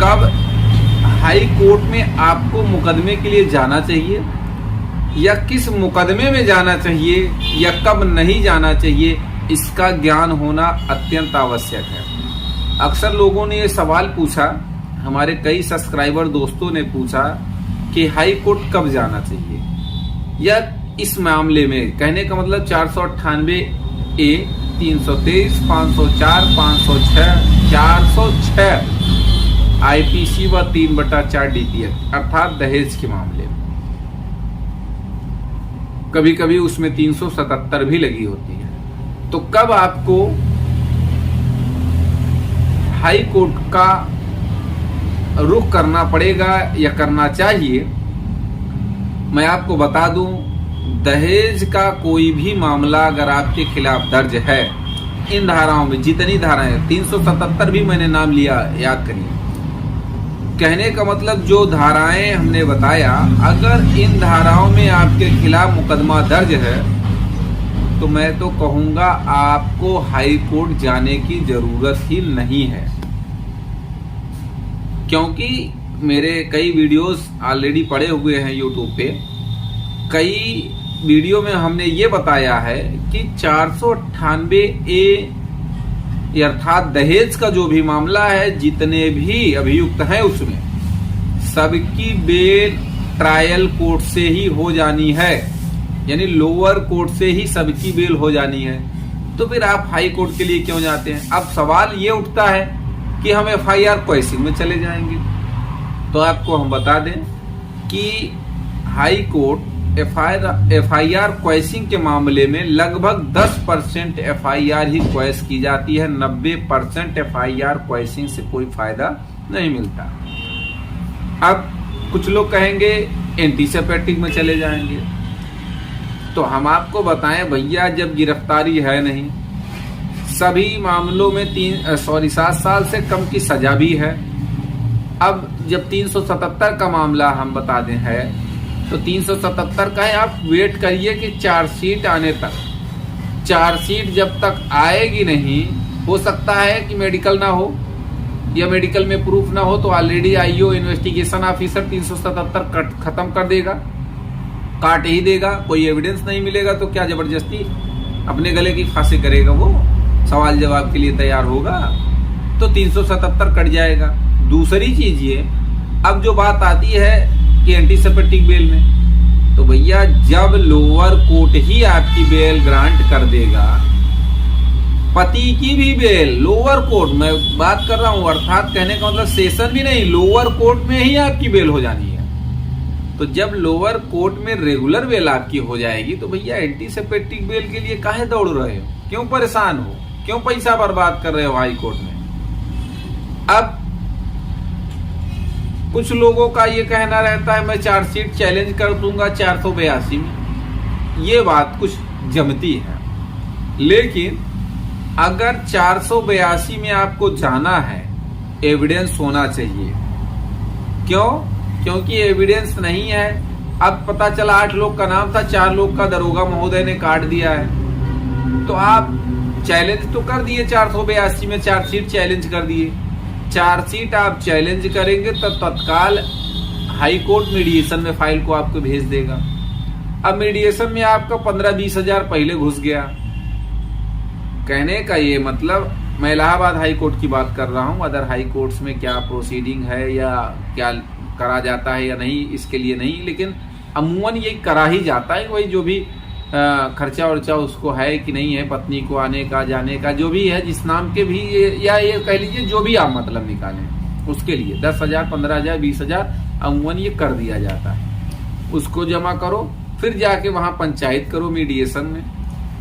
कब high court में आपको मुकदमे के लिए जाना चाहिए या किस मुकदमे में जाना चाहिए या कब नहीं जाना चाहिए, इसका ज्ञान होना अत्यंत आवश्यक है। अक्सर लोगों ने ये सवाल पूछा, हमारे कई सब्सक्राइबर दोस्तों ने पूछा कि हाई कोर्ट कब जाना चाहिए या इस मामले में, कहने का मतलब 498A, 323, 504, 506, 406 IPC व 3/4 DPF अर्थात दहेज के मामले में। कभी कभी उसमें 377 भी लगी होती है। तो कब आपको हाई कोर्ट का रुख करना पड़ेगा या करना चाहिए, मैं आपको बता दूं, दहेज का कोई भी मामला अगर आपके खिलाफ दर्ज है, इन धाराओं में जितनी धाराएं, 377 भी मैंने नाम लिया, याद करिए। कहने का मतलब जो धाराएं हमने बताया, अगर इन धाराओं में आपके खिलाफ मुकदमा दर्ज है तो मैं तो कहूंगा आपको हाई कोर्ट जाने की जरूरत ही नहीं है, क्योंकि मेरे कई वीडियोस ऑलरेडी पड़े हुए हैं यूट्यूब पे। कई वीडियो में हमने ये बताया है कि 498A अर्थात दहेज का जो भी मामला है, जितने भी अभियुक्त हैं उसमें सबकी बेल ट्रायल कोर्ट से ही हो जानी है, यानी लोअर कोर्ट से ही सबकी बेल हो जानी है। तो फिर आप हाई कोर्ट के लिए क्यों जाते हैं? अब सवाल ये उठता है कि हम FIR क्वेश्चन में चले जाएंगे। तो आपको हम बता दें कि हाई कोर्ट FIR क्वेश्चन के मामले में लगभग 10% FIR ही क्वेश्चन की जाती है, 90% FIR क्वेश्चन से कोई फायदा नहीं मिलता। अब कुछ लोग कहेंगे एंटीसिपेटिक में चले जाएंगे, तो हम आपको बताएं भैया, जब गिरफ्तारी है नहीं, सभी मामलों में 7 साल से कम की सजा भी है। अब जब 377 का मामला हम बता दें है, तो 377 का है, आप वेट करिए कि चार्जशीट आने तक। चार्जशीट जब तक आएगी नहीं, हो सकता है कि मेडिकल ना हो या मेडिकल में प्रूफ ना हो, तो ऑलरेडी IO इन्वेस्टिगेशन ऑफिसर 377 खत्म कर देगा, काट ही देगा। कोई एविडेंस नहीं मिलेगा तो क्या जबरदस्ती अपने गले की फांसी करेगा? वो सवाल जवाब के लिए तैयार होगा, तो 377 कट जाएगा। दूसरी चीज ये, अब जो बात आती है कि एंटीसिपेटिक बेल में, तो भैया जब लोअर कोर्ट ही आपकी बेल ग्रांट कर देगा, पति की भी बेल लोअर कोर्ट में बात कर रहा हूं, अर्थात कहने का मतलब सेशन भी नहीं, लोअर कोर्ट में ही आपकी बेल हो जानी है। तो जब लोअर कोर्ट में रेगुलर बेल आपकी हो जाएगी, तो भैया एंटीसिपेटिक बेल के लिए काहे दौड़ रहे हो? क्यों परेशान हो? क्यों पैसा बर्बाद कर रहे हो हाई कोर्ट में? अब कुछ लोगों का ये कहना रहता है मैं चार्जशीट चैलेंज कर दूंगा 482 में। ये बात कुछ जमती है, लेकिन अगर 482 में आपको जाना है, एविडेंस होना चाहिए। क्यों? क्योंकि एविडेंस नहीं है। अब पता चला 8 लोग का नाम था, 4 लोग का दरोगा महोदय ने काट दिया है, तो आप चैलेंज तो कर दिए 482 में, चार्जशीट चैलेंज कर दिए। चार्जशीट आप चैलेंज करेंगे तो तत्काल हाई कोर्ट मीडिएशन में फाइल को आपको भेज देगा। अब मीडिएशन में आपका 15-20 हजार पहले घुस गया। कहने का ये मतलब, मैं इलाहाबाद हाई कोर्ट की बात कर रहा हूं, अदर हाई कोर्ट्स में क्या प्रोसीडिंग है या क्या करा जाता है या नहीं, इसके लिए नहीं, लेकिन अमूमन ये करा ही जाता है। वही जो भी खर्चा वर्चा उसको है कि नहीं है, पत्नी को आने का जाने का जो भी है, जिस नाम के भी, या ये कह लीजिए जो भी आप मतलब निकालें, उसके लिए 10,000, 15,000, 20,000 अमूमन ये कर दिया जाता है। उसको जमा करो, फिर जाके वहां पंचायत करो मीडिएशन में।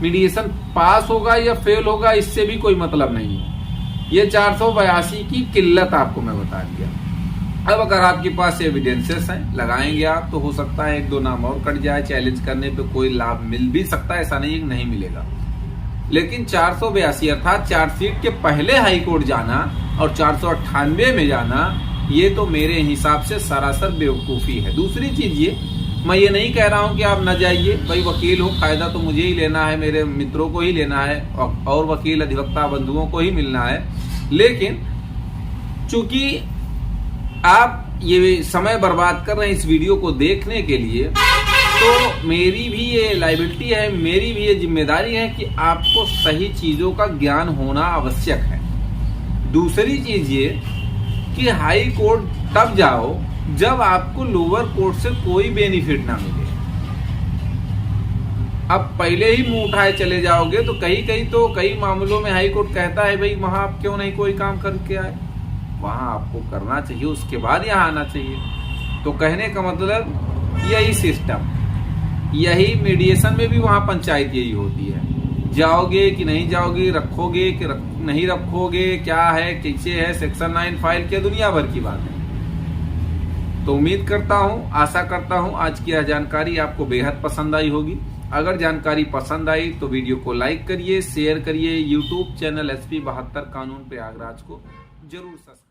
मीडिएशन पास होगा या फेल होगा इससे भी कोई मतलब नहीं है। ये 482 की किल्लत आपको मैं बता दिया। अब अगर आपके पास एविडेंसेस हैं, लगाएंगे आप, तो हो सकता है 1-2 नाम और कट जाए। चैलेंज करने पे कोई लाभ मिल भी सकता है, ऐसा नहीं नहीं मिलेगा। लेकिन 482 अर्थात चार्जशीट के पहले हाई कोर्ट जाना और 498 में जाना, ये तो मेरे हिसाब से सरासर बेवकूफी है। दूसरी चीज ये, मैं ये नहीं कह रहा हूं कि आप न जाइए, भाई वकील हो, फायदा तो मुझे ही लेना है, मेरे मित्रों को ही लेना है और वकील अधिवक्ता बंधुओं को ही मिलना है। लेकिन चूंकि आप ये समय बर्बाद कर रहे हैं इस वीडियो को देखने के लिए, तो मेरी भी ये लायबिलिटी है, मेरी भी ये जिम्मेदारी है कि आपको सही चीजों का ज्ञान होना आवश्यक है। दूसरी चीज ये कि हाई कोर्ट तब जाओ जब आपको लोअर कोर्ट से कोई बेनिफिट ना मिले। अब पहले ही मुंह उठाए चले जाओगे तो कई मामलों में हाई कोर्ट कहता है भाई वहां आप क्यों नहीं कोई काम करके आए, वहां आपको करना चाहिए, उसके बाद यहां आना चाहिए। तो कहने का मतलब यही सिस्टम, यही मीडिएशन में भी वहां पंचायत यही होती है, जाओगे कि नहीं जाओगे, रखोगे कि नहीं रखोगे, क्या है कैसे है, सेक्शन 9 फाइल क्या, दुनिया भर की बात है। तो उम्मीद करता हूं, आशा करता हूं आज की यह जानकारी आपको बेहद पसंद आई होगी। अगर जानकारी पसंद आई तो वीडियो को लाइक करिए, शेयर करिए, यूट्यूब चैनल SP 72 कानून प्रयागराज को जरूर सब्सक्राइब